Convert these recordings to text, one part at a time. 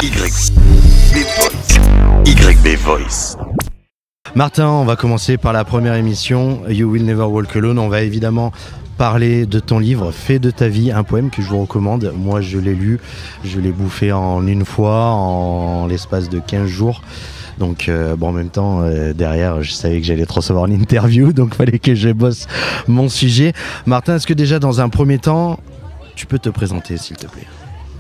YB Voice. Martin, on va commencer par la première émission, You Will Never Walk Alone. On va évidemment parler de ton livre, Fais de ta vie un poème, que je vous recommande. Moi, je l'ai lu, je l'ai bouffé en une fois, en l'espace de 15 jours. Donc, en même temps, derrière, je savais que j'allais te recevoir une interview, donc il fallait que je bosse mon sujet. Martin, est-ce que déjà, dans un premier temps, tu peux te présenter, s'il te plaît ?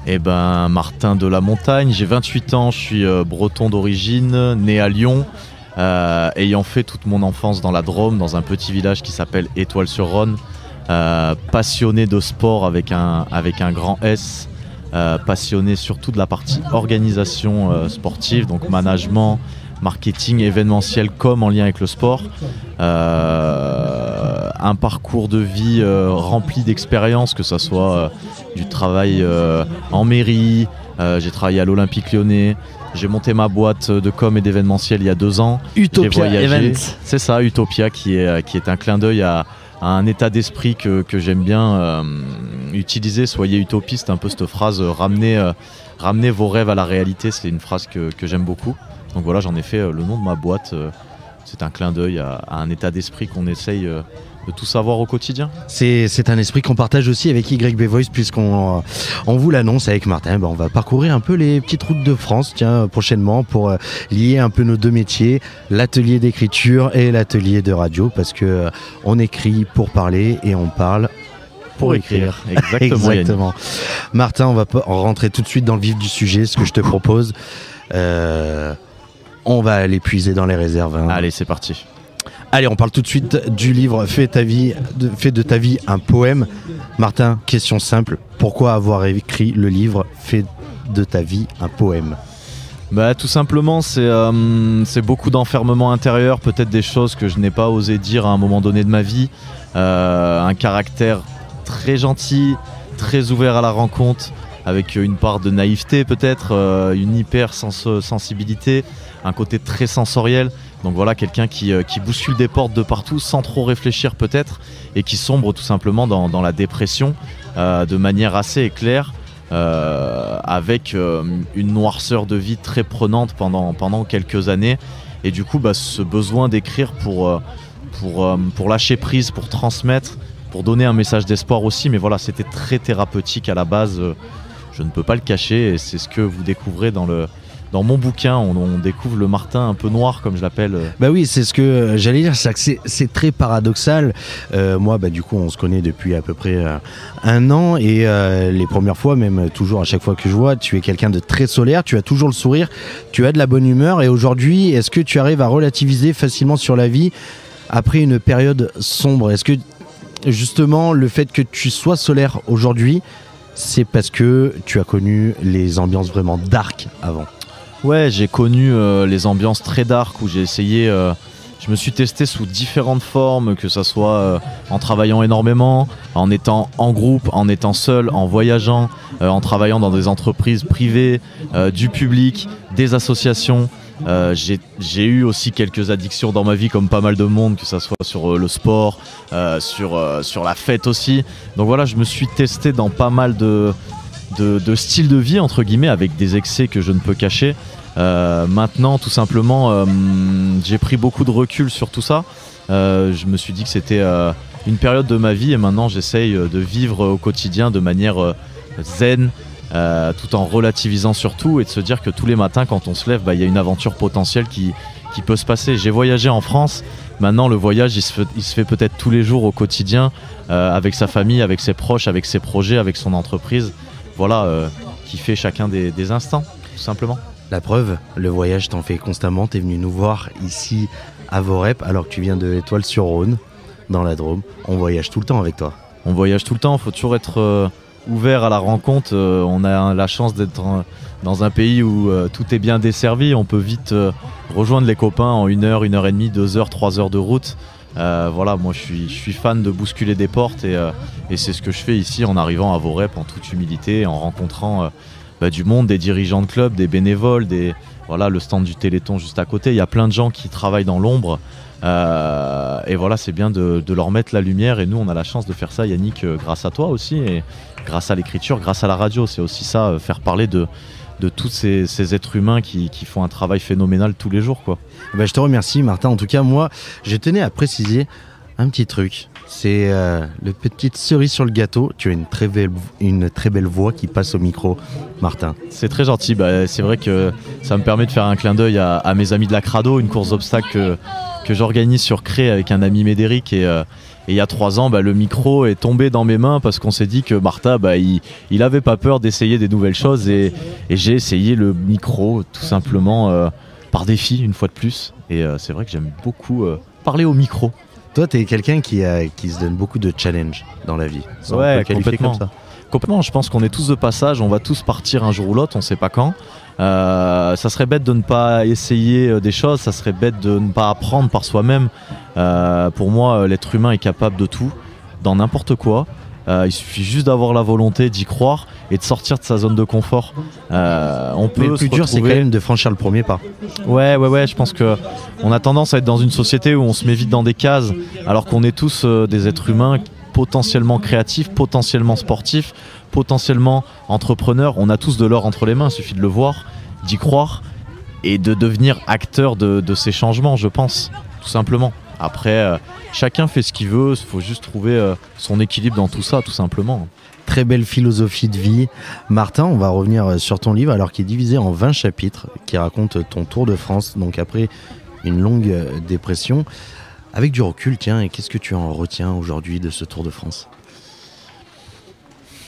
Eh ben, Martin de la Montagne, j'ai 28 ans, je suis breton d'origine, né à Lyon, ayant fait toute mon enfance dans la Drôme, dans un petit village qui s'appelle Étoile-sur-Rhône, passionné de sport avec un grand S, passionné surtout de la partie organisation sportive, donc management, marketing, événementiel comme en lien avec le sport. Un parcours de vie rempli d'expériences, que ce soit du travail en mairie, j'ai travaillé à l'Olympique Lyonnais, j'ai monté ma boîte de com et d'événementiel il y a 2 ans. Utopia Events. C'est ça, Utopia, qui est un clin d'œil à un état d'esprit que j'aime bien utiliser. Soyez utopiste, un peu cette phrase, ramenez vos rêves à la réalité, c'est une phrase que j'aime beaucoup. Donc voilà, j'en ai fait le nom de ma boîte. C'est un clin d'œil à un état d'esprit qu'on essaye de tout savoir au quotidien. C'est un esprit qu'on partage aussi avec YB Voice, puisqu'on vous l'annonce avec Martin. On va parcourir un peu les petites routes de France prochainement pour lier un peu nos deux métiers, l'atelier d'écriture et l'atelier de radio, parce que on écrit pour parler et on parle pour écrire. Exactement. Martin, on va rentrer tout de suite dans le vif du sujet, ce que je te propose. On va aller puiser dans les réserves. Allez, c'est parti. Allez, on parle tout de suite du livre Fais de ta vie un poème. Martin, question simple. Pourquoi avoir écrit le livre Fais de ta vie un poème ? Tout simplement, c'est beaucoup d'enfermement intérieur, peut-être des choses que je n'ai pas osé dire à un moment donné de ma vie. Un caractère très gentil, très ouvert à la rencontre, avec une part de naïveté peut-être, une hyper sensibilité, un côté très sensoriel. Donc voilà, quelqu'un qui bouscule des portes de partout sans trop réfléchir peut-être, et qui sombre tout simplement dans la dépression de manière assez claire, avec une noirceur de vie très prenante pendant quelques années. Et du coup, ce besoin d'écrire pour lâcher prise, pour transmettre, pour donner un message d'espoir aussi. Mais voilà, c'était très thérapeutique à la base. Je ne peux pas le cacher, et c'est ce que vous découvrez dans mon bouquin. On découvre le Martin un peu noir, comme je l'appelle. Oui, c'est ce que j'allais dire, c'est très paradoxal. Moi, du coup, on se connaît depuis à peu près 1 an, et les premières fois, même toujours à chaque fois que je vois, tu es quelqu'un de très solaire, tu as toujours le sourire, tu as de la bonne humeur, et aujourd'hui, est-ce que tu arrives à relativiser facilement sur la vie après une période sombre ? Est-ce que justement, le fait que tu sois solaire aujourd'hui, c'est parce que tu as connu les ambiances vraiment dark avant ? Ouais, j'ai connu les ambiances très dark où j'ai essayé, je me suis testé sous différentes formes, que ça soit en travaillant énormément, en étant en groupe, en étant seul, en voyageant, en travaillant dans des entreprises privées, du public, des associations. J'ai eu aussi quelques addictions dans ma vie, comme pas mal de monde, que ça soit sur le sport, sur la fête aussi. Donc voilà, je me suis testé dans pas mal de styles de vie, entre guillemets, avec des excès que je ne peux cacher. Maintenant, tout simplement, j'ai pris beaucoup de recul sur tout ça. Je me suis dit que c'était une période de ma vie, et maintenant j'essaye de vivre au quotidien de manière zen, tout en relativisant surtout, et de se dire que tous les matins quand on se lève, il y a une aventure potentielle qui peut se passer. J'ai voyagé en France, maintenant le voyage il se fait peut-être tous les jours au quotidien, avec sa famille, avec ses proches, avec ses projets, avec son entreprise. Voilà, qui fait chacun des instants, tout simplement. La preuve, le voyage t'en fait constamment. T'es venu nous voir ici à Vorep, alors que tu viens de Étoile-sur-Rhône, dans la Drôme. On voyage tout le temps avec toi. On voyage tout le temps, il faut toujours être ouvert à la rencontre. On a la chance d'être dans un pays où tout est bien desservi. On peut vite rejoindre les copains en 1 heure, 1 heure et demie, 2 heures, 3 heures de route. Voilà, moi je suis fan de bousculer des portes, et c'est ce que je fais ici en arrivant à Vorep en toute humilité, en rencontrant du monde, des dirigeants de clubs, des bénévoles, voilà, le stand du Téléthon juste à côté. Il y a plein de gens qui travaillent dans l'ombre, et voilà, c'est bien de leur mettre la lumière, et nous on a la chance de faire ça, Yannick, grâce à toi aussi, et grâce à l'écriture, grâce à la radio. C'est aussi ça, faire parler de de tous ces êtres humains qui font un travail phénoménal tous les jours, quoi. Je te remercie, Martin. En tout cas, moi, je tenais à préciser un petit truc. C'est le petite cerise sur le gâteau. Tu as une très belle voix qui passe au micro, Martin. C'est très gentil. C'est vrai que ça me permet de faire un clin d'œil à mes amis de la Crado, une course d'obstacles que j'organise sur Cré avec un ami Médéric. Et il y a 3 ans, le micro est tombé dans mes mains parce qu'on s'est dit que Martin, il avait pas peur d'essayer des nouvelles choses. Et j'ai essayé le micro tout simplement par défi, une fois de plus. Et c'est vrai que j'aime beaucoup parler au micro. Toi, tu es quelqu'un qui se donne beaucoup de challenges dans la vie. Ouais, complètement. Comme ça. Complètement, je pense qu'on est tous de passage, on va tous partir un jour ou l'autre, on ne sait pas quand. Ça serait bête de ne pas essayer des choses, ça serait bête de ne pas apprendre par soi-même. Pour moi, l'être humain est capable de tout, dans n'importe quoi. Il suffit juste d'avoir la volonté d'y croire et de sortir de sa zone de confort. Mais le plus dur, c'est quand même de franchir le premier pas. Ouais, je pense qu'on a tendance à être dans une société où on se met vite dans des cases, alors qu'on est tous des êtres humains potentiellement créatifs, potentiellement sportifs, potentiellement entrepreneurs. On a tous de l'or entre les mains, il suffit de le voir, d'y croire et de devenir acteur de ces changements, je pense, tout simplement. Après, chacun fait ce qu'il veut, il faut juste trouver son équilibre dans tout ça, tout simplement. Très belle philosophie de vie. Martin, on va revenir sur ton livre, alors qu'il est divisé en 20 chapitres, qui raconte ton Tour de France, donc après une longue dépression. Avec du recul, tiens, et qu'est-ce que tu en retiens aujourd'hui de ce Tour de France ?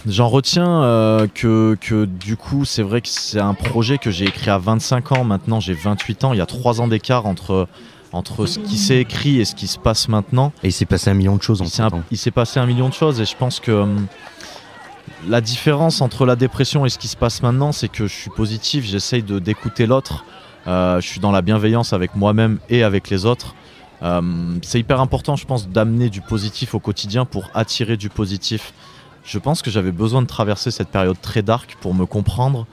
J'en retiens que du coup, c'est vrai que c'est un projet que j'ai écrit à 25 ans, maintenant j'ai 28 ans, il y a 3 ans d'écart entre ce qui s'est écrit et ce qui se passe maintenant. Et il s'est passé 1 million de choses en ce temps. Il s'est passé 1 million de choses et je pense que la différence entre la dépression et ce qui se passe maintenant, c'est que je suis positif, j'essaye d'écouter l'autre, je suis dans la bienveillance avec moi-même et avec les autres. C'est hyper important, je pense, d'amener du positif au quotidien pour attirer du positif. Je pense que j'avais besoin de traverser cette période très dark pour me comprendre.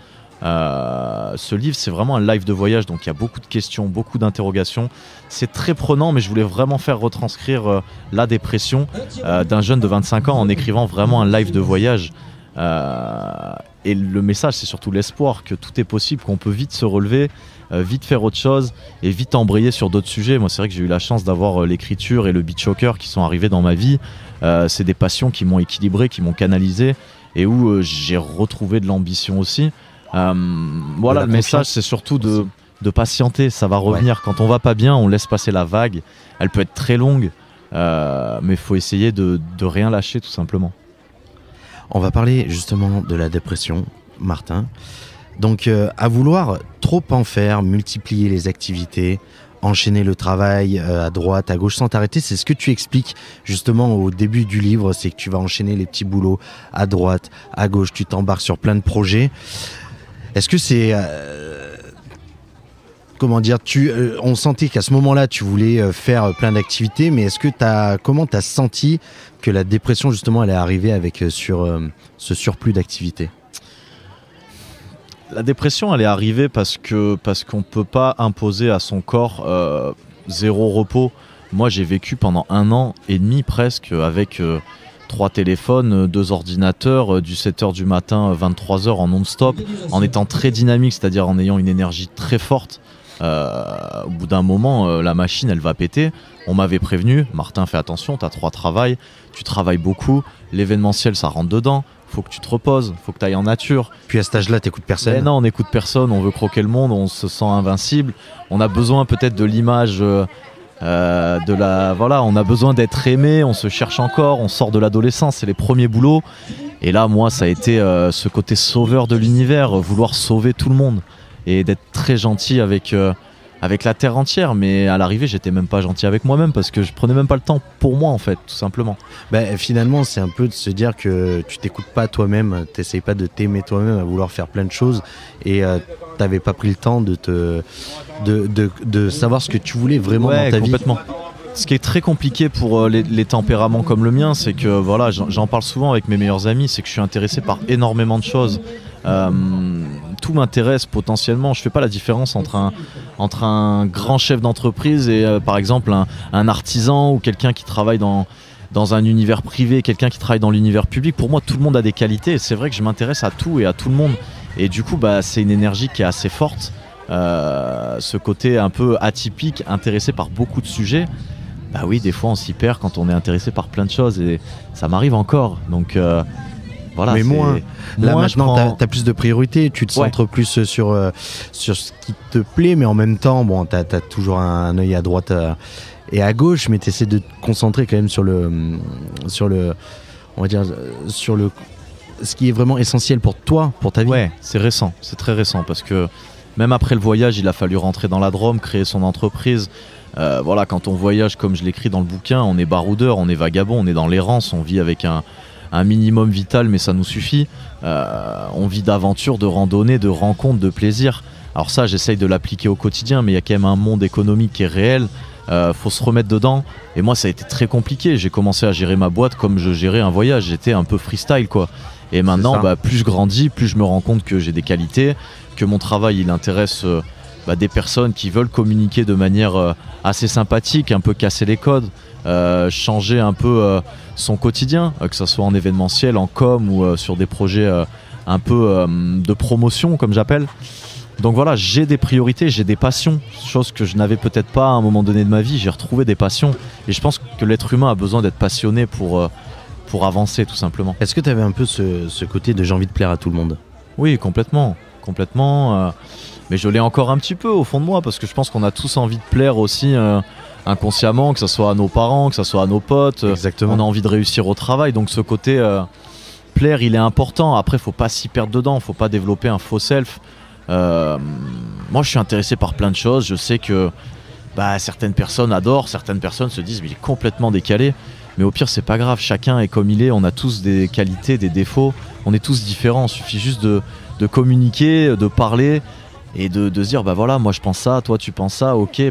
Ce livre, c'est vraiment un live de voyage, donc il y a beaucoup de questions, beaucoup d'interrogations. C'est très prenant, mais je voulais vraiment faire retranscrire la dépression d'un jeune de 25 ans en écrivant vraiment un live de voyage. Et le message, c'est surtout l'espoir que tout est possible, qu'on peut vite se relever, vite faire autre chose et vite embrayer sur d'autres sujets. Moi, c'est vrai que j'ai eu la chance d'avoir l'écriture et le beach soccer qui sont arrivés dans ma vie. C'est des passions qui m'ont équilibré, qui m'ont canalisé et où j'ai retrouvé de l'ambition aussi. Le message, c'est surtout de patienter, ça va revenir. Ouais. Quand on va pas bien, on laisse passer la vague. Elle peut être très longue, mais il faut essayer de rien lâcher, tout simplement. On va parler justement de la dépression, Martin. Donc, à vouloir trop en faire, multiplier les activités, enchaîner le travail à droite, à gauche sans t'arrêter, c'est ce que tu expliques justement au début du livre, c'est que tu vas enchaîner les petits boulots à droite, à gauche, tu t'embarques sur plein de projets. Est-ce que c'est... on sentait qu'à ce moment-là, tu voulais faire plein d'activités, mais comment tu as senti que la dépression, justement, elle est arrivée avec ce surplus d'activités ? La dépression, elle est arrivée parce qu'on ne peut pas imposer à son corps 0 repos. Moi, j'ai vécu pendant 1 an et demi presque avec 3 téléphones, 2 ordinateurs, du 7h du matin, 23h en non-stop, en étant très dynamique, c'est-à-dire en ayant une énergie très forte. Au bout d'un moment, la machine, elle va péter. On m'avait prévenu, Martin, fais attention, tu as 3 travails, tu travailles beaucoup, l'événementiel, ça rentre dedans. Faut que tu te reposes, faut que tu ailles en nature. Puis à cet âge-là, t'écoutes personne. Mais non, on n'écoute personne, on veut croquer le monde, on se sent invincible. On a besoin peut-être de l'image, on a besoin d'être aimé, on se cherche encore, on sort de l'adolescence, c'est les premiers boulots. Et là, moi, ça a été ce côté sauveur de l'univers, vouloir sauver tout le monde et d'être très gentil avec la terre entière, mais à l'arrivée j'étais même pas gentil avec moi-même parce que je prenais même pas le temps pour moi en fait, tout simplement. Finalement c'est un peu de se dire que tu t'écoutes pas toi-même, t'essayes pas de t'aimer toi-même à vouloir faire plein de choses et t'avais pas pris le temps de savoir ce que tu voulais vraiment dans ta complètement. vie. Ce qui est très compliqué pour les tempéraments comme le mien, c'est que voilà, j'en parle souvent avec mes meilleurs amis, c'est que je suis intéressé par énormément de choses. Tout m'intéresse potentiellement. Je fais pas la différence entre un grand chef d'entreprise et par exemple un artisan ou quelqu'un qui travaille dans un univers privé, quelqu'un qui travaille dans l'univers public. Pour moi, tout le monde a des qualités et c'est vrai que je m'intéresse à tout et à tout le monde. Et du coup, c'est une énergie qui est assez forte. Ce côté un peu atypique, intéressé par beaucoup de sujets. Bah oui, des fois on s'y perd quand on est intéressé par plein de choses et ça m'arrive encore. Donc voilà. Mais moins. Là maintenant, t'as plus de priorités, tu te centres plus sur ce qui te plaît, mais en même temps, bon, t'as toujours un œil à droite et à gauche, mais t'essaies de te concentrer quand même sur le, on va dire, sur ce qui est vraiment essentiel pour toi, pour ta vie. Ouais, c'est récent, c'est très récent parce que même après le voyage, il a fallu rentrer dans la Drôme, créer son entreprise. Voilà, quand on voyage, comme je l'écris dans le bouquin, on est baroudeur, on est vagabond, on est dans l'errance, on vit avec un minimum vital, mais ça nous suffit. On vit d'aventure, de randonnée, de rencontres, de plaisir. Alors ça, j'essaye de l'appliquer au quotidien, mais il y a quand même un monde économique qui est réel. Faut se remettre dedans. Et moi, ça a été très compliqué. J'ai commencé à gérer ma boîte comme je gérais un voyage. J'étais un peu freestyle, quoi. Et maintenant, plus je grandis, plus je me rends compte que j'ai des qualités, que mon travail, il intéresse des personnes qui veulent communiquer de manière assez sympathique, un peu casser les codes, changer un peu son quotidien, que ce soit en événementiel, en com ou sur des projets un peu de promotion, comme j'appelle. Donc voilà, j'ai des priorités, j'ai des passions, chose que je n'avais peut-être pas à un moment donné de ma vie. J'ai retrouvé des passions et je pense que l'être humain a besoin d'être passionné pour avancer, tout simplement. Est-ce que tu avais un peu ce côté de j'ai envie de plaire à tout le monde ? Oui, complètement. Mais je l'ai encore un petit peu au fond de moi parce que je pense qu'on a tous envie de plaire aussi inconsciemment, que ce soit à nos parents, que ce soit à nos potes. Exactement. On a envie de réussir au travail, donc ce côté plaire, il est important. Après, faut pas s'y perdre dedans, faut pas développer un faux self. Moi, je suis intéressé par plein de choses. Je sais que certaines personnes adorent, certaines personnes se disent mais il est complètement décalé. Mais au pire, c'est pas grave. Chacun est comme il est. On a tous des qualités, des défauts. On est tous différents. Il suffit juste de communiquer, de parler et de se dire voilà, moi je pense ça, toi tu penses ça. Ok,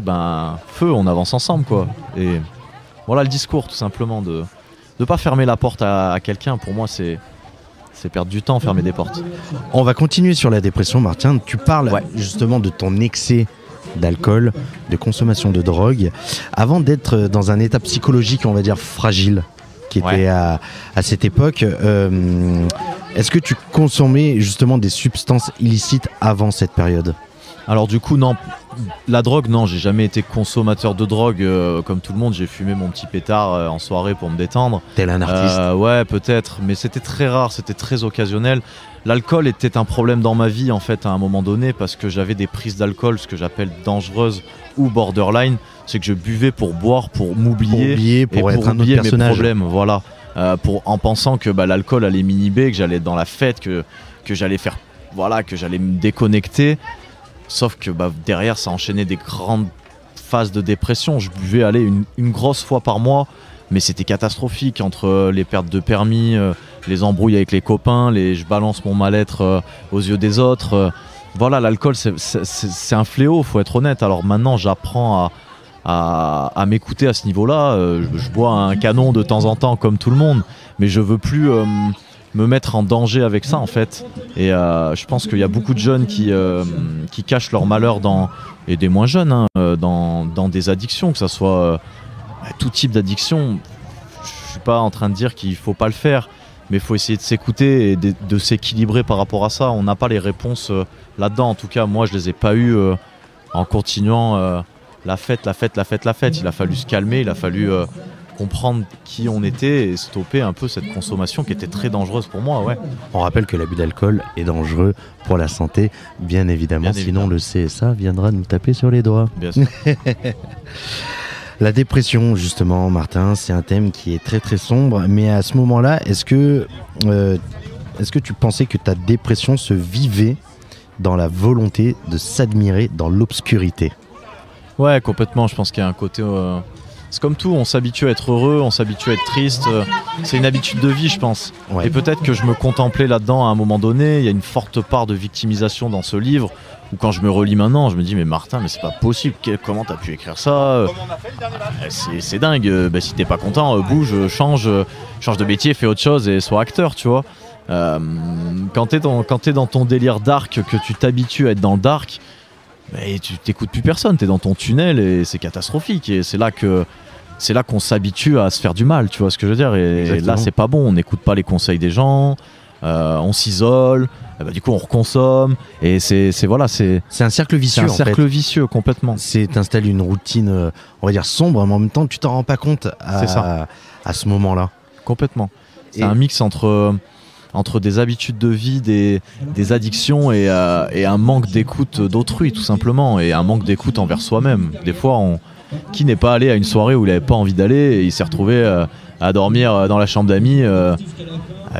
feu, on avance ensemble, quoi. Et voilà le discours, tout simplement, de pas fermer la porte à quelqu'un. Pour moi, c'est perdre du temps, fermer des portes. On va continuer sur la dépression, Martin. Tu parles justement de ton excès d'alcool, de consommation de drogue, avant d'être dans un état psychologique, on va dire, fragile, qui était à cette époque. Est-ce que tu consommais justement des substances illicites avant cette période ? Alors du coup, non. La drogue, non, j'ai jamais été consommateur de drogue comme tout le monde. J'ai fumé mon petit pétard en soirée pour me détendre. Tel un artiste. Ouais, peut-être, mais c'était très rare, c'était très occasionnel. L'alcool était un problème dans ma vie en fait à un moment donné parce que j'avais des prises d'alcool, ce que j'appelle dangereuses ou borderline. C'est que je buvais pour boire, pour m'oublier, pour être un autre personnage. Mes problèmes, voilà. En pensant que l'alcool allait m'inhiber, que j'allais être dans la fête, que j'allais faire, que j'allais me déconnecter. Sauf que derrière, ça enchaînait des grandes phases de dépression. Je buvais une grosse fois par mois, mais c'était catastrophique entre les pertes de permis, les embrouilles avec les copains, je balance mon mal-être aux yeux des autres. Voilà, l'alcool, c'est un fléau, faut être honnête. Alors maintenant, j'apprends à m'écouter à ce niveau-là. Je bois un canon de temps en temps, comme tout le monde, mais je veux plus me mettre en danger avec ça en fait. Et je pense qu'il y a beaucoup de jeunes qui cachent leur malheur et des moins jeunes dans des addictions, que ce soit tout type d'addiction. Je suis pas en train de dire qu'il faut pas le faire, mais il faut essayer de s'écouter et de s'équilibrer par rapport à ça. On n'a pas les réponses là-dedans. En tout cas, moi je les ai pas eues en continuant la fête. Il a fallu se calmer, il a fallu comprendre qui on était et stopper un peu cette consommation qui était très dangereuse pour moi. On rappelle que l'abus d'alcool est dangereux pour la santé, bien évidemment. Sinon le CSA viendra nous taper sur les doigts. Bien sûr. La dépression, justement, Martin, c'est un thème qui est très très sombre, mais à ce moment-là, est-ce que tu pensais que ta dépression se vivait dans la volonté de s'admirer dans l'obscurité ? Ouais, complètement. Je pense qu'il y a un côté... C'est comme tout, on s'habitue à être heureux, on s'habitue à être triste. C'est une habitude de vie, je pense. Ouais. Et peut-être que je me contemplais là-dedans à un moment donné. Il y a une forte part de victimisation dans ce livre. Ou quand je me relis maintenant, je me dis mais Martin, mais c'est pas possible. Comment t'as pu écrire ça ? C'est dingue. Si t'es pas content, bouge, change de métier, fais autre chose et sois acteur, tu vois. Quand t'es dans ton délire dark, que tu t'habitues à être dans le dark, tu t'écoutes plus personne. T'es dans ton tunnel et c'est catastrophique. Et c'est là qu'on s'habitue à se faire du mal, tu vois ce que je veux dire. Et là, c'est pas bon. On n'écoute pas les conseils des gens, on s'isole. bah, du coup on reconsomme et c'est un cercle vicieux. C'est un cercle vicieux complètement. T'installes une routine, on va dire sombre, mais en même temps tu t'en rends pas compte C'est ça. à ce moment-là. Complètement. C'est un mix entre des habitudes de vie, des addictions et un manque d'écoute d'autrui tout simplement, et un manque d'écoute envers soi-même. Des fois, qui n'est pas allé à une soirée où il n'avait pas envie d'aller et il s'est retrouvé à dormir dans la chambre d'amis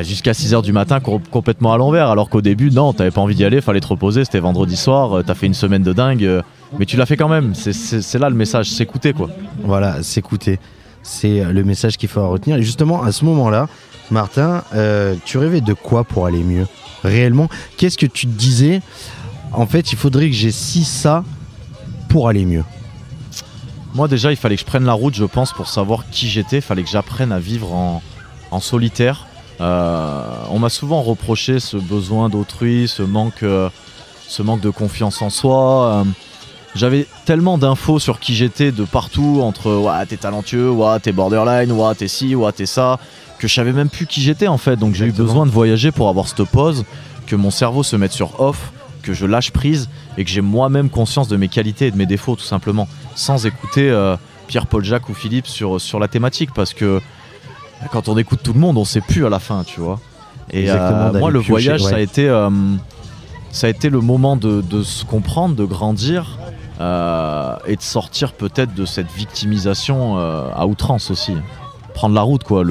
jusqu'à 6h du matin complètement à l'envers, alors qu'au début, non, t'avais pas envie d'y aller, fallait te reposer, c'était vendredi soir, t'as fait une semaine de dingue, mais tu l'as fait quand même. C'est là le message, s'écouter quoi. Voilà, s'écouter. C'est le message qu'il faut retenir. Et justement, à ce moment-là, Martin, tu rêvais de quoi pour aller mieux? Réellement, qu'est-ce que tu te disais? En fait, il faudrait que j'ai ça pour aller mieux. Moi déjà, il fallait que je prenne la route, je pense, pour savoir qui j'étais. Il fallait que j'apprenne à vivre en solitaire. On m'a souvent reproché ce besoin d'autrui, ce manque de confiance en soi. J'avais tellement d'infos sur qui j'étais de partout, entre ouais, t'es talentueux, ouais, t'es borderline, ouais, t'es ci, ouais, t'es ça, que je savais même plus qui j'étais en fait. Donc j'ai eu besoin de voyager pour avoir cette pause, que mon cerveau se mette sur off, que je lâche prise et que j'ai moi-même conscience de mes qualités et de mes défauts tout simplement, sans écouter Pierre, Paul, Jacques ou Philippe sur la thématique, parce que quand on écoute tout le monde, on sait plus à la fin, tu vois. Et moi, le voyage, ça a été le moment de se comprendre, de grandir et de sortir peut-être de cette victimisation à outrance aussi. Prendre la route, quoi,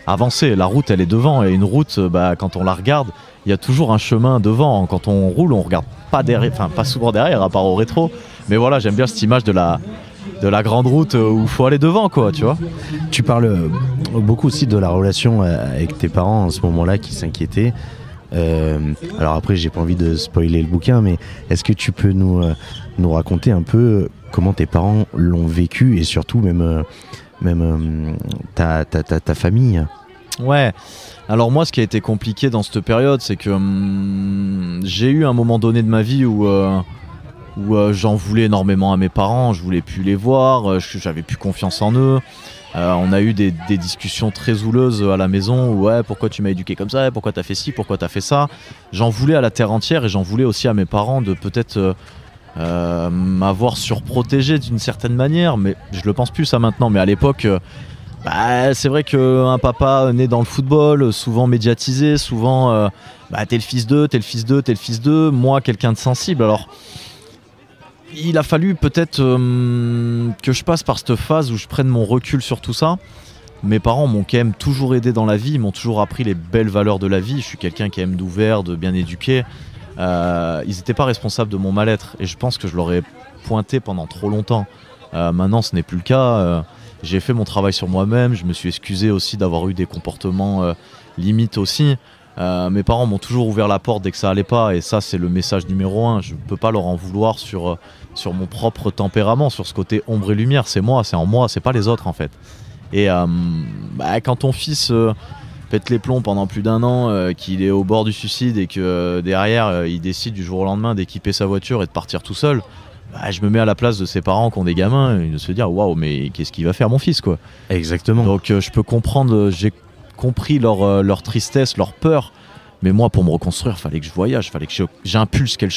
avancer. La route, elle est devant, et une route, quand on la regarde, il y a toujours un chemin devant. Quand on roule, on regarde pas derrière, enfin pas souvent derrière, à part au rétro. Mais voilà, j'aime bien cette image de la grande route où il faut aller devant, quoi, tu vois. Tu parles beaucoup aussi de la relation avec tes parents en ce moment-là qui s'inquiétaient. Alors après, j'ai pas envie de spoiler le bouquin, mais est-ce que tu peux nous raconter un peu comment tes parents l'ont vécu, et surtout même ta famille? Ouais. Alors moi, ce qui a été compliqué dans cette période, c'est que j'ai eu un moment donné de ma vie où j'en voulais énormément à mes parents, je voulais plus les voir, j'avais plus confiance en eux. On a eu des discussions très houleuses à la maison où ouais, pourquoi tu m'as éduqué comme ça, pourquoi t'as fait ci, pourquoi t'as fait ça. J'en voulais à la terre entière, et j'en voulais aussi à mes parents de peut-être m'avoir surprotégé d'une certaine manière, mais je le pense plus ça maintenant. Mais à l'époque, c'est vrai qu'un papa né dans le football, souvent médiatisé, souvent t'es le fils d'eux, t'es le fils d'eux, t'es le fils d'eux. Moi, quelqu'un de sensible, alors il a fallu peut-être que je passe par cette phase où je prenne mon recul sur tout ça. Mes parents m'ont quand même toujours aidé dans la vie, ils m'ont toujours appris les belles valeurs de la vie. Je suis quelqu'un qui aime d'ouvert, de bien éduqué. Ils n'étaient pas responsables de mon mal-être, et je pense que je leur ai pointé pendant trop longtemps. Maintenant, ce n'est plus le cas. J'ai fait mon travail sur moi-même, je me suis excusé aussi d'avoir eu des comportements limites aussi. Mes parents m'ont toujours ouvert la porte dès que ça allait pas, et ça, c'est le message numéro 1. Je ne peux pas leur en vouloir sur mon propre tempérament, sur ce côté ombre et lumière. C'est moi, c'est en moi, c'est pas les autres en fait. Et quand ton fils pète les plombs pendant plus d'1 an, qu'il est au bord du suicide, et que derrière il décide du jour au lendemain d'équiper sa voiture et de partir tout seul, je me mets à la place de ses parents qui ont des gamins, et de se dire waouh, mais qu'est-ce qu'il va faire mon fils, quoi. Exactement. Donc je peux comprendre, j'ai compris leur tristesse, leur peur, mais moi, pour me reconstruire, fallait que je voyage, fallait que j'impulse quelque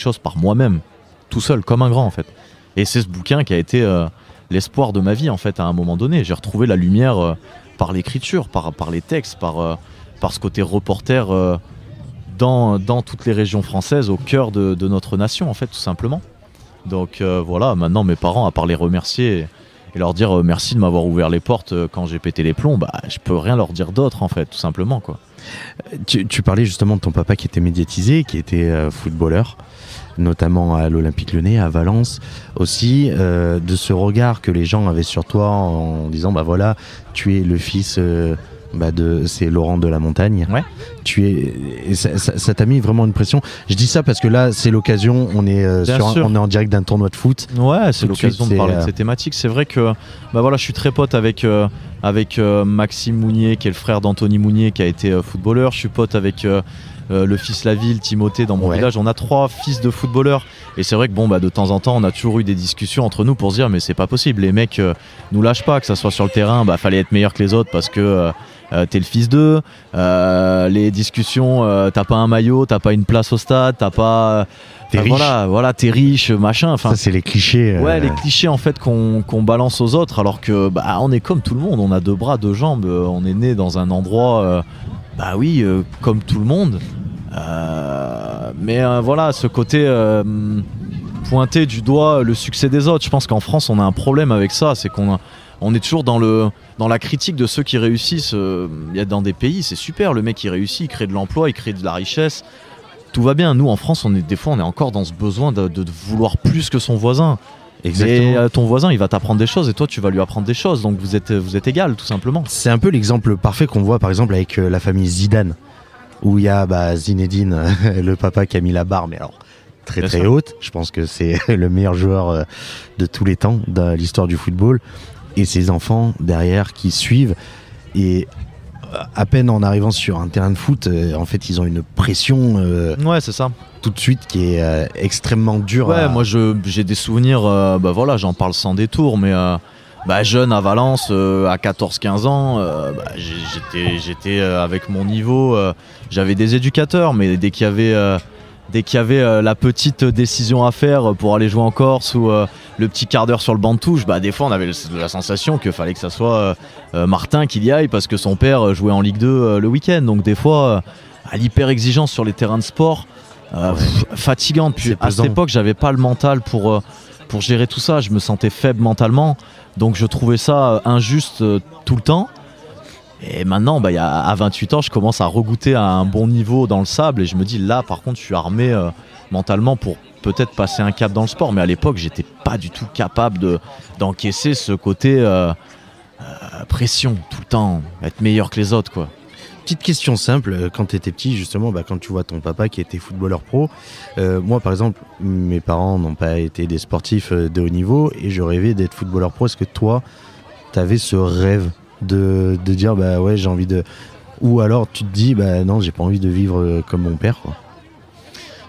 chose par moi-même, tout seul, comme un grand en fait. Et c'est ce bouquin qui a été l'espoir de ma vie en fait. À un moment donné, j'ai retrouvé la lumière par l'écriture, par les textes, par ce côté reporter dans toutes les régions françaises, au cœur de notre nation en fait, tout simplement. Donc voilà, maintenant mes parents, à part les remercier et leur dire merci de m'avoir ouvert les portes quand j'ai pété les plombs, je peux rien leur dire d'autre en fait, tout simplement, quoi. Tu parlais justement de ton papa qui était médiatisé, qui était footballeur, notamment à l'Olympique Lyonnais, à Valence aussi, de ce regard que les gens avaient sur toi en disant voilà, tu es le fils c'est Laurent de la Montagne. Ouais. Et ça t'a mis vraiment une pression. Je dis ça parce que là, c'est l'occasion. On est en direct d'un tournoi de foot. Ouais, c'est l'occasion de parler de ces thématiques. C'est vrai que je suis très pote avec Maxime Mounier, qui est le frère d'Anthony Mounier, qui a été footballeur. Je suis pote avec le fils Laville, Timothée dans mon village, on a 3 fils de footballeurs. Et c'est vrai que bon, de temps en temps, on a toujours eu des discussions entre nous pour se dire mais c'est pas possible, les mecs nous lâchent pas, que ça soit sur le terrain, fallait être meilleur que les autres parce que t'es le fils d'eux. Les discussions, t'as pas un maillot, t'as pas une place au stade, t'as pas... T'es riche. Voilà, t'es riche, machin. Enfin, ça c'est les clichés. Ouais, les clichés en fait qu'on balance aux autres, alors que on est comme tout le monde, on a 2 bras, 2 jambes, on est né dans un endroit, comme tout le monde. Mais voilà, ce côté pointer du doigt le succès des autres, je pense qu'en France on a un problème avec ça, c'est qu'on est toujours dans la critique de ceux qui réussissent. Il y a dans des pays, c'est super, le mec qui réussit, il crée de l'emploi, il crée de la richesse. Tout va bien. Nous en France, des fois on est encore dans ce besoin de vouloir plus que son voisin. Exactement. Et ton voisin il va t'apprendre des choses et toi tu vas lui apprendre des choses, donc vous êtes égal tout simplement. C'est un peu l'exemple parfait qu'on voit par exemple avec la famille Zidane, où il y a Zinedine, le papa qui a mis la barre, mais alors très haute. Je pense que c'est le meilleur joueur de tous les temps dans l'histoire du football, et ses enfants derrière qui suivent, et à peine en arrivant sur un terrain de foot, en fait ils ont une pression ouais, c'est ça, tout de suite qui est extrêmement dure. Ouais, moi j'ai des souvenirs, j'en parle sans détour, mais jeune à Valence, à 14-15 ans, j'étais avec mon niveau, j'avais des éducateurs, mais dès qu'il y avait la petite décision à faire pour aller jouer en Corse ou le petit quart d'heure sur le banc de touche, des fois on avait la sensation qu'il fallait que ça soit Martin qui y aille parce que son père jouait en Ligue 2 le week-end. Donc des fois, à l'hyper-exigence sur les terrains de sport, fatigante. Puis à cette époque, j'avais pas le mental pour gérer tout ça. Je me sentais faible mentalement, donc je trouvais ça injuste tout le temps. Et maintenant, à 28 ans, je commence à regoûter à un bon niveau dans le sable et je me dis là, par contre, je suis armé mentalement pour peut-être passer un cap dans le sport. Mais à l'époque, j'étais pas du tout capable d'encaisser ce côté pression tout le temps, être meilleur que les autres, quoi. Petite question simple, quand tu étais petit, justement, quand tu vois ton papa qui était footballeur pro, moi par exemple, mes parents n'ont pas été des sportifs de haut niveau et je rêvais d'être footballeur pro. Est-ce que toi, tu avais ce rêve de dire ouais, j'ai envie de, ou alors tu te dis non, j'ai pas envie de vivre comme mon père, quoi?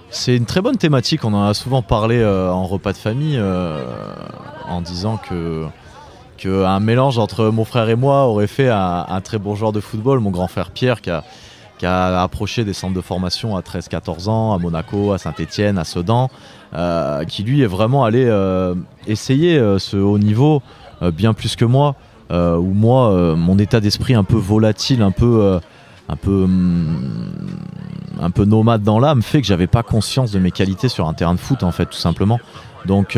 C'est une très bonne thématique, on en a souvent parlé en repas de famille en disant que un mélange entre mon frère et moi aurait fait un très bon joueur de football. Mon grand frère Pierre qui a approché des centres de formation à 13-14 ans, à Monaco, à Saint-Etienne, à Sedan, qui lui est vraiment allé essayer ce haut niveau bien plus que moi. Où moi, mon état d'esprit un peu volatile, un peu nomade dans l'âme, fait que j'avais pas conscience de mes qualités sur un terrain de foot, en fait, tout simplement. Donc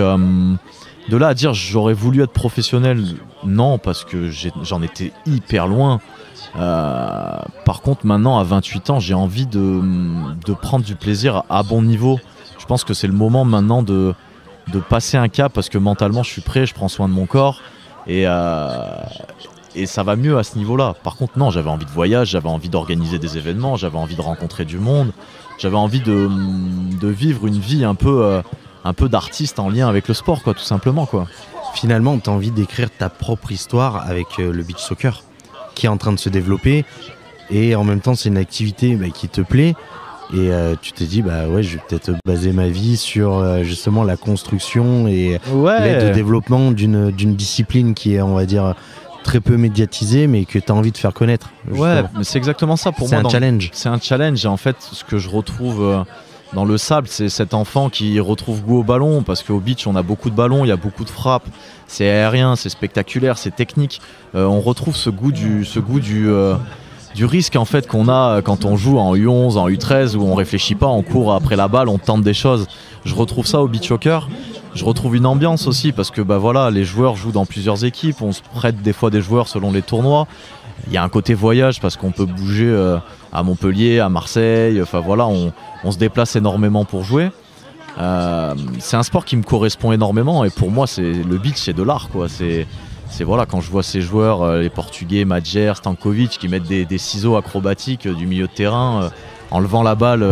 de là à dire j'aurais voulu être professionnel, non, parce que j'en étais hyper loin. Par contre, maintenant à 28 ans, j'ai envie de prendre du plaisir à bon niveau. Je pense que c'est le moment maintenant de passer un cap, parce que mentalement je suis prêt, je prends soin de mon corps. Et ça va mieux à ce niveau-là. Par contre, non, j'avais envie de voyage, j'avais envie d'organiser des événements, j'avais envie de rencontrer du monde, j'avais envie de vivre une vie un peu d'artiste en lien avec le sport, quoi, tout simplement, quoi. Finalement, tu as envie d'écrire ta propre histoire avec le beach soccer qui est en train de se développer, et en même temps, c'est une activité qui te plaît. Et tu t'es dit, ouais, je vais peut-être baser ma vie sur justement la construction et l'aide au développement d'une discipline qui est, on va dire, très peu médiatisée, mais que tu as envie de faire connaître. Justement. Ouais, mais c'est exactement ça pour moi. C'est un challenge. C'est un challenge. Et en fait, ce que je retrouve dans le sable, c'est cet enfant qui retrouve goût au ballon, parce qu'au beach, on a beaucoup de ballons, il y a beaucoup de frappes, c'est aérien, c'est spectaculaire, c'est technique. On retrouve ce goût du risque, en fait, qu'on a quand on joue en U11, en U13, où on réfléchit pas, on court après la balle, on tente des choses. Je retrouve ça au beach soccer. Je retrouve une ambiance aussi, parce que voilà, les joueurs jouent dans plusieurs équipes, on se prête des fois des joueurs selon les tournois. Il y a un côté voyage, parce qu'on peut bouger à Montpellier, à Marseille, enfin voilà, on se déplace énormément pour jouer. C'est un sport qui me correspond énormément, et pour moi le beach, c'est de l'art, quoi. C'est voilà, quand je vois ces joueurs, les Portugais, Madjer, Stankovic, qui mettent des ciseaux acrobatiques du milieu de terrain en levant la balle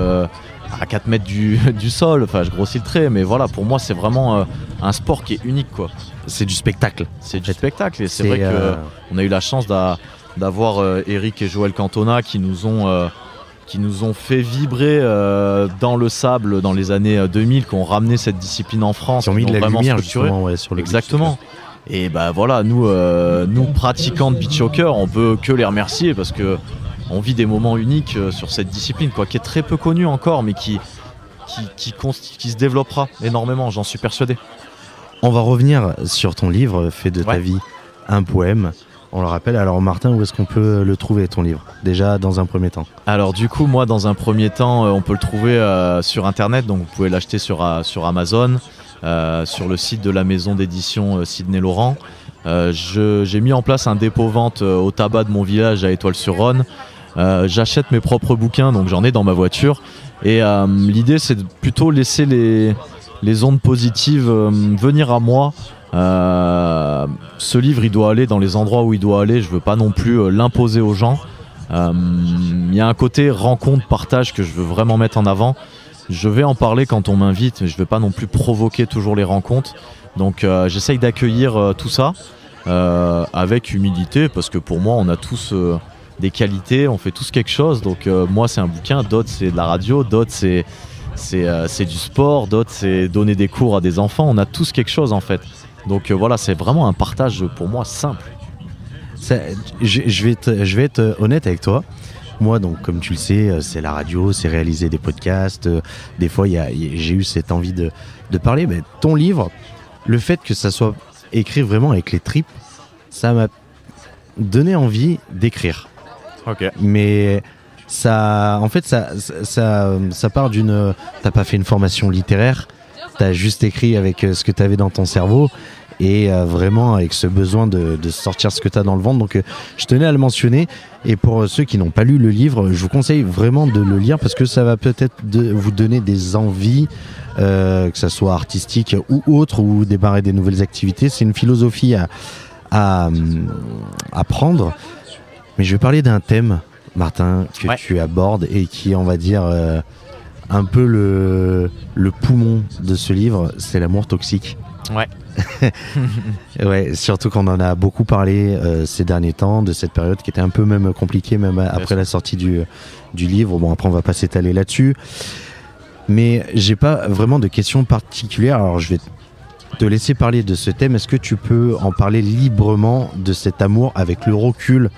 à 4 mètres du sol, enfin je grossis le trait, mais voilà, pour moi c'est vraiment un sport qui est unique, quoi. C'est du spectacle. C'est du spectacle, et c'est vrai qu'on a eu la chance d'avoir Eric et Joël Cantona qui nous ont qui nous ont fait vibrer dans le sable dans les années 2000, qui ont ramené cette discipline en France, qui ont mis de la vraiment lumière structuré. justement sur le Exactement. Et bah voilà, nous pratiquants de beach soccer, on peut que les remercier parce que on vit des moments uniques sur cette discipline, quoi, qui est très peu connue encore, mais qui se développera énormément, j'en suis persuadé. On va revenir sur ton livre, Fais de ta vie un poème. On le rappelle. Alors Martin, où est-ce qu'on peut le trouver, ton livre? Déjà dans un premier temps. Alors du coup, moi dans un premier temps, on peut le trouver sur internet, donc vous pouvez l'acheter sur Amazon, sur le site de la maison d'édition Sidney Laurent. J'ai mis en place un dépôt-vente au tabac de mon village à Étoile-sur-Rhône. J'achète mes propres bouquins, donc j'en ai dans ma voiture. Et l'idée, c'est de plutôt laisser les ondes positives venir à moi. Ce livre, il doit aller dans les endroits où il doit aller. Je veux pas non plus l'imposer aux gens. Il y a un côté rencontre, partage que je veux vraiment mettre en avant. Je vais en parler quand on m'invite, mais je veux pas non plus provoquer toujours les rencontres. Donc j'essaye d'accueillir tout ça avec humilité, parce que pour moi, on a tous des qualités, on fait tous quelque chose. Donc moi, c'est un bouquin, d'autres c'est de la radio, d'autres c'est du sport, d'autres c'est donner des cours à des enfants. On a tous quelque chose en fait. Donc voilà, c'est vraiment un partage pour moi simple. Je vais être honnête avec toi. Moi, donc, comme tu le sais, c'est la radio, c'est réaliser des podcasts. Des fois, j'ai eu cette envie de parler. Mais ton livre, le fait que ça soit écrit vraiment avec les tripes, ça m'a donné envie d'écrire. Ok. Mais ça part d'une. T'as pas fait une formation littéraire. T'as juste écrit avec ce que t'avais dans ton cerveau. Et vraiment avec ce besoin de sortir ce que tu as dans le ventre. Donc je tenais à le mentionner. Et pour ceux qui n'ont pas lu le livre, je vous conseille vraiment de le lire, parce que ça va peut-être vous donner des envies, que ça soit artistique ou autre, ou démarrer des nouvelles activités. C'est une philosophie à prendre. Mais je vais parler d'un thème, Martin, que tu abordes et qui est, on va dire, un peu le poumon de ce livre, c'est l'amour toxique. Ouais. Ouais, surtout qu'on en a beaucoup parlé ces derniers temps, de cette période qui était un peu même compliquée, même après la sortie du livre. Bon, après on va pas s'étaler là-dessus, mais j'ai pas vraiment de questions particulières. Alors je vais te laisser parler de ce thème. Est-ce que tu peux en parler librement de cet amour avec le recul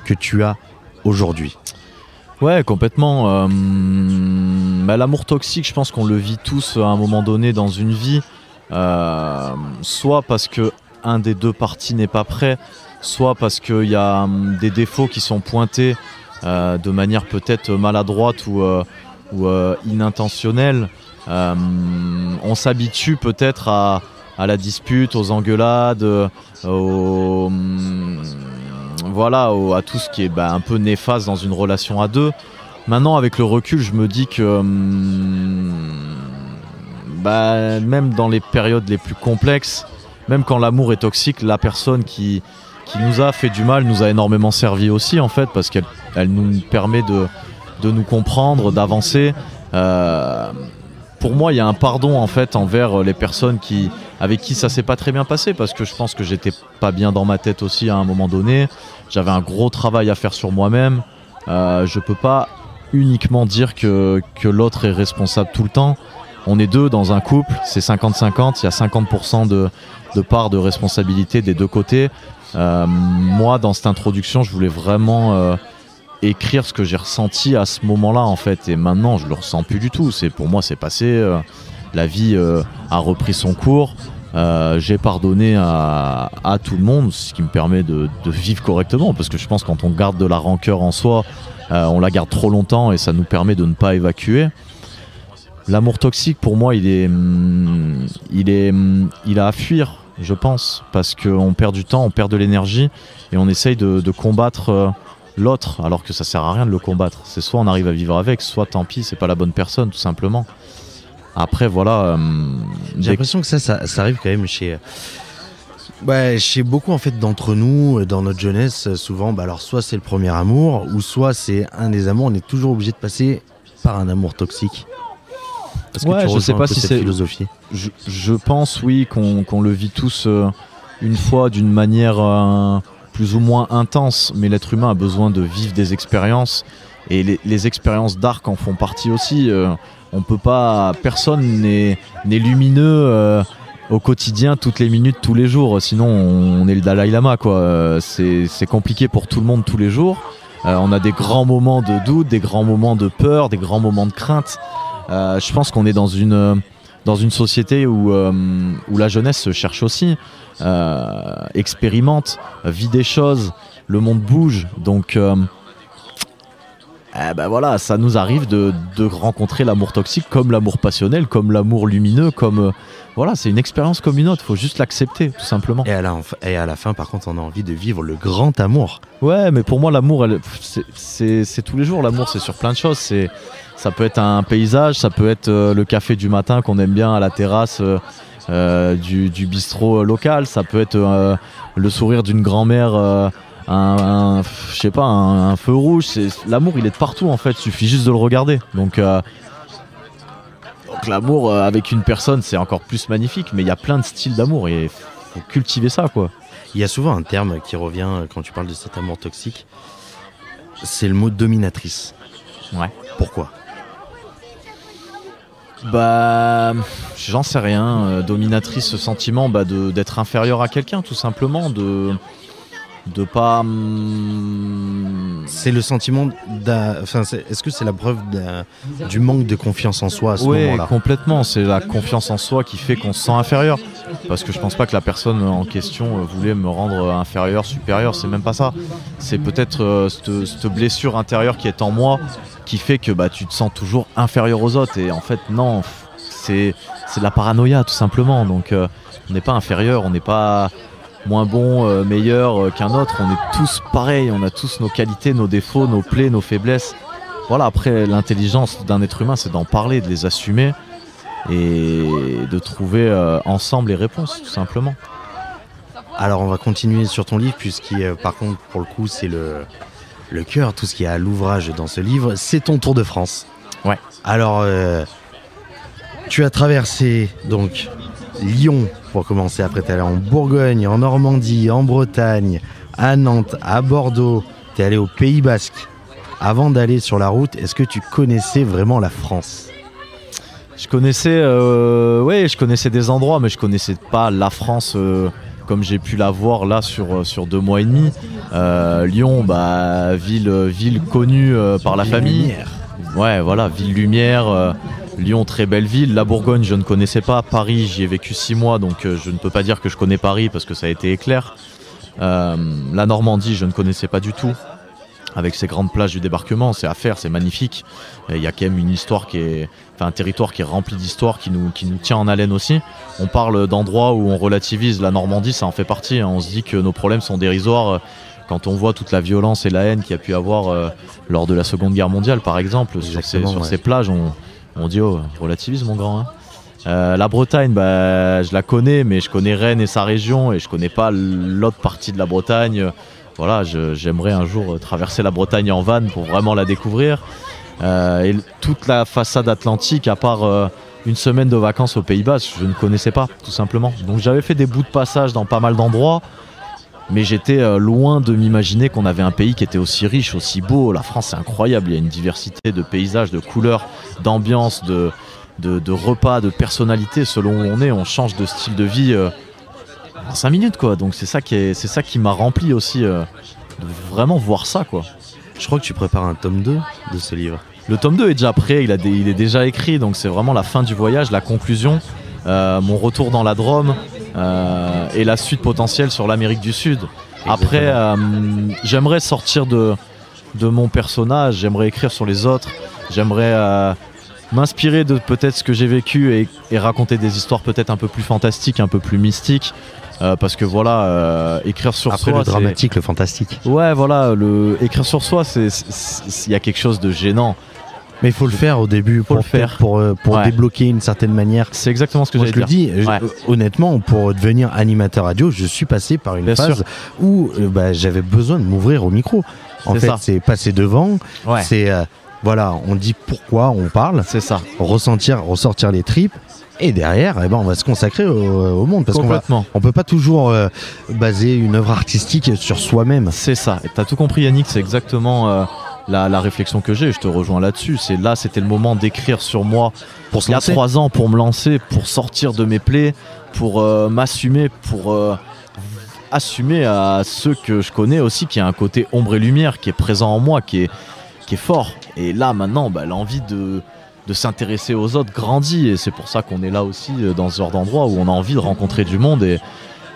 que tu as aujourd'hui? Ouais, complètement. L'amour toxique, je pense qu'on le vit tous à un moment donné dans une vie. Soit parce que un des deux parties n'est pas prêt, soit parce qu'il y a des défauts qui sont pointés de manière peut-être maladroite ou inintentionnelle. On s'habitue peut-être à la dispute, aux engueulades, à tout ce qui est un peu néfaste dans une relation à deux. Maintenant, avec le recul, je me dis que même dans les périodes les plus complexes, même quand l'amour est toxique, la personne qui nous a fait du mal nous a énormément servi aussi, en fait, parce qu'elle nous permet de nous comprendre, d'avancer. Pour moi, il y a un pardon en fait envers les personnes avec qui ça s'est pas très bien passé, parce que je pense que j'étais pas bien dans ma tête aussi à un moment donné. J'avais un gros travail à faire sur moi-même. Je peux pas uniquement dire que l'autre est responsable tout le temps. On est deux dans un couple, c'est 50-50, il y a 50% de part de responsabilité des deux côtés. Moi, dans cette introduction, je voulais vraiment écrire ce que j'ai ressenti à ce moment-là, en fait. Et maintenant, je le ressens plus du tout. Pour moi, c'est passé. La vie a repris son cours. J'ai pardonné à tout le monde, ce qui me permet de vivre correctement. Parce que je pense que quand on garde de la rancœur en soi, on la garde trop longtemps et ça nous permet de ne pas évacuer. L'amour toxique, pour moi, il a à fuir, je pense, parce qu'on perd du temps, on perd de l'énergie et on essaye de combattre l'autre, alors que ça sert à rien de le combattre. C'est soit on arrive à vivre avec, soit tant pis, c'est pas la bonne personne, tout simplement. Après, voilà. J'ai l'impression que ça arrive quand même chez beaucoup en fait d'entre nous, dans notre jeunesse, souvent. Alors soit c'est le premier amour, ou soit c'est un des amours. On est toujours obligé de passer par un amour toxique. Parce que je sais pas si c'est philosophie. Je pense, oui, qu'on le vit tous une fois d'une manière plus ou moins intense, mais l'être humain a besoin de vivre des expériences et les expériences d'arc en font partie aussi. On peut pas, personne n'est lumineux au quotidien, toutes les minutes, tous les jours. Sinon, on est le Dalai Lama, quoi. C'est compliqué pour tout le monde tous les jours. On a des grands moments de doute, des grands moments de peur, des grands moments de crainte. Je pense qu'on est dans une société où la jeunesse se cherche aussi, expérimente, vit des choses, le monde bouge. Donc, voilà, ça nous arrive de rencontrer l'amour toxique comme l'amour passionnel, comme l'amour lumineux, comme voilà, c'est une expérience comme une autre, faut juste l'accepter tout simplement. Et à la fin, par contre, on a envie de vivre le grand amour. Ouais, mais pour moi l'amour, c'est tous les jours. L'amour, c'est sur plein de choses. Ça peut être un paysage, ça peut être le café du matin qu'on aime bien à la terrasse du bistrot local, ça peut être le sourire d'une grand-mère. Je sais pas, un feu rouge. L'amour, il est de partout en fait, il suffit juste de le regarder. Donc l'amour avec une personne, c'est encore plus magnifique, mais il y a plein de styles d'amour et faut cultiver ça, quoi. Il y a souvent un terme qui revient quand tu parles de cet amour toxique, c'est le mot dominatrice. Ouais. Pourquoi ? J'en sais rien. Dominatrice, ce sentiment d'être inférieur à quelqu'un, tout simplement, de pas. C'est le sentiment est-ce que c'est la preuve du manque de confiance en soi à ce moment-là ? Oui, complètement. C'est la confiance en soi qui fait qu'on se sent inférieur. Parce que je pense pas que la personne en question voulait me rendre inférieur, supérieur. C'est même pas ça. C'est peut-être cette blessure intérieure qui est en moi qui fait que tu te sens toujours inférieur aux autres. Et en fait, non. C'est de la paranoïa, tout simplement. Donc, on n'est pas inférieur. On n'est pas moins bon, meilleur qu'un autre. On est tous pareils, on a tous nos qualités, nos défauts, nos plaies, nos faiblesses. Voilà, après l'intelligence d'un être humain, c'est d'en parler, de les assumer et de trouver ensemble les réponses, tout simplement. Alors on va continuer sur ton livre, par contre pour le coup c'est le cœur, tout ce qui est à l'ouvrage dans ce livre, c'est ton tour de France. Ouais. Alors tu as traversé donc Lyon pour commencer, après t'es allé en Bourgogne, en Normandie, en Bretagne, à Nantes, à Bordeaux, t'es allé au Pays Basque. Avant d'aller sur la route, est-ce que tu connaissais vraiment la France ? Je connaissais des endroits, mais je connaissais pas la France comme j'ai pu la voir là sur 2 mois et demi. Lyon, ville connue par la famille. Lumière. Ouais, voilà, ville lumière. Lyon, très belle ville. La Bourgogne, je ne connaissais pas. Paris, j'y ai vécu 6 mois, donc je ne peux pas dire que je connais Paris parce que ça a été éclair. La Normandie, je ne connaissais pas du tout. Avec ces grandes plages du débarquement, c'est à faire, c'est magnifique. Il y a quand même une histoire un territoire qui est rempli d'histoire, qui nous tient en haleine aussi. On parle d'endroits où on relativise. La Normandie, ça en fait partie. On se dit que nos problèmes sont dérisoires. Quand on voit toute la violence et la haine qu'il y a pu avoir lors de la Seconde Guerre mondiale, par exemple, sur ces plages, on dit relativise mon grand. La Bretagne, je la connais, mais je connais Rennes et sa région et je connais pas l'autre partie de la Bretagne. Voilà, j'aimerais un jour traverser la Bretagne en van pour vraiment la découvrir. Et toute la façade atlantique, à part une semaine de vacances aux Pays-Bas, je ne connaissais pas, tout simplement. Donc j'avais fait des bouts de passage dans pas mal d'endroits, mais j'étais loin de m'imaginer qu'on avait un pays qui était aussi riche, aussi beau. La France, c'est incroyable, il y a une diversité de paysages, de couleurs, d'ambiance, de repas, de personnalités. Selon où on change de style de vie en 5 minutes, quoi. Donc c'est ça qui m'a rempli aussi, de vraiment voir ça, quoi. Je crois que tu prépares un tome 2 de ce livre. Le tome 2 est déjà prêt, il est déjà écrit, donc c'est vraiment la fin du voyage, la conclusion, mon retour dans la Drôme et la suite potentielle sur l'Amérique du Sud. Exactement. Après, j'aimerais sortir de mon personnage, j'aimerais écrire sur les autres, j'aimerais m'inspirer de peut-être ce que j'ai vécu et raconter des histoires peut-être un peu plus fantastiques, un peu plus mystiques. Parce que voilà, écrire sur après soi, le dramatique, le fantastique. Ouais, voilà, écrire sur soi, il y a quelque chose de gênant. Mais il faut le faire au début pour ouais. Débloquer une certaine manière. C'est exactement ce que j'allais dire. Je le dis, ouais. Honnêtement, pour devenir animateur radio, je suis passé par une phase où j'avais besoin de m'ouvrir au micro. En fait, c'est passer devant, ouais. C'est voilà, on dit pourquoi on parle, c'est ça. Ressortir les tripes. Et derrière, on va se consacrer au monde. Parce qu'on peut pas toujours baser une œuvre artistique sur soi-même. C'est ça. Et t'as tout compris, Yannick. C'est exactement la réflexion que j'ai, je te rejoins là-dessus. C'était le moment d'écrire sur moi Pour se il y a lancer. 3 ans, pour me lancer, pour sortir de mes plaies, pour m'assumer, pour assumer à ceux que je connais aussi qu'il y a un côté ombre et lumière qui est présent en moi, qui est fort. Et là maintenant, l'envie de s'intéresser aux autres grandit, et c'est pour ça qu'on est là aussi dans ce genre d'endroit où on a envie de rencontrer du monde. Et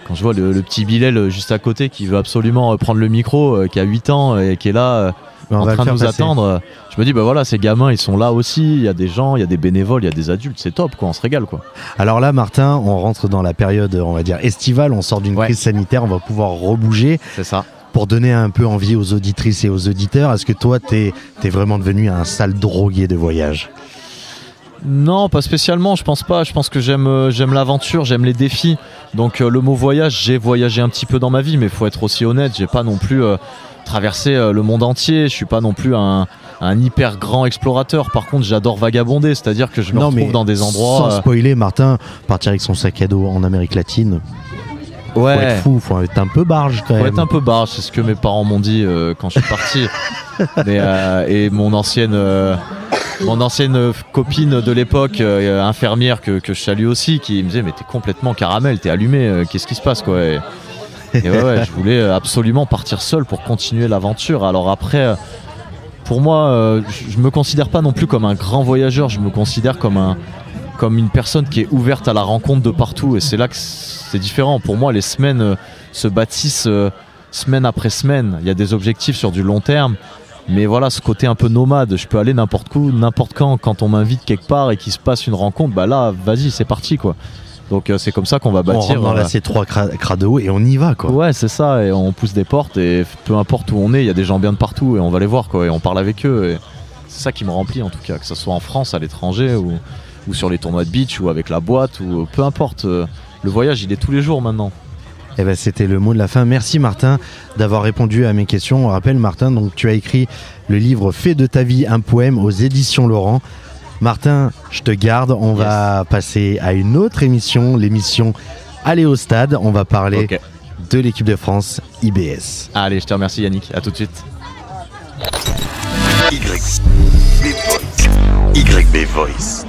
quand je vois le petit Bilal juste à côté qui veut absolument prendre le micro, qui a 8 ans et qui est là Mais on en va le train de faire nous passer. attendre, je me dis voilà, ces gamins ils sont là aussi, il y a des gens, il y a des bénévoles, il y a des adultes, c'est top quoi, on se régale quoi. Alors là, Martin, on rentre dans la période, on va dire, estivale, on sort d'une Ouais. crise sanitaire, on va pouvoir rebouger. C'est ça. Pour donner un peu envie aux auditrices et aux auditeurs, est-ce que toi, t'es vraiment devenu un sale drogué de voyage? Non, pas spécialement, je pense pas. Je pense que j'aime l'aventure, j'aime les défis. Donc le mot voyage, j'ai voyagé un petit peu dans ma vie, mais il faut être aussi honnête, j'ai pas non plus traversé le monde entier, je suis pas non plus un hyper grand explorateur. Par contre, j'adore vagabonder, c'est-à-dire que je me retrouve dans des endroits... Sans spoiler, Martin, partir avec son sac à dos en Amérique latine, faut être fou, faut être un peu barge quand Faut même. être un peu barge, c'est ce que mes parents m'ont dit quand je suis parti. Et mon ancienne copine de l'époque, infirmière que je salue aussi, qui me disait mais t'es complètement caramel, t'es allumé, qu'est-ce qui se passe quoi. Et ouais, je voulais absolument partir seul pour continuer l'aventure. Alors après, pour moi, je me considère pas non plus comme un grand voyageur, je me considère comme une personne qui est ouverte à la rencontre de partout, et c'est là que c'est différent. Pour moi, les semaines se bâtissent semaine après semaine. Il y a des objectifs sur du long terme, mais voilà, ce côté un peu nomade, je peux aller n'importe où, n'importe quand on m'invite quelque part et qu'il se passe une rencontre, là, vas-y, c'est parti quoi. Donc c'est comme ça qu'on va On bâtir. rentre dans la C3 Crado et on y va quoi. Ouais, c'est ça, et on pousse des portes, et peu importe où on est, il y a des gens bien de partout, et on va les voir quoi, et on parle avec eux, et c'est ça qui me remplit en tout cas, que ce soit en France, à l'étranger, ou sur les tournois de beach, ou avec la boîte, ou peu importe. Le voyage, il est tous les jours maintenant. Eh ben, c'était le mot de la fin. Merci Martin d'avoir répondu à mes questions. On rappelle Martin, donc tu as écrit le livre Fais de ta vie un poème aux éditions Laurent. Martin, je te garde. On va passer à une autre émission, l'émission Aller au stade. On va parler Ok. de l'équipe de France IBS. Allez, je te remercie Yannick, à tout de suite. YB Voice.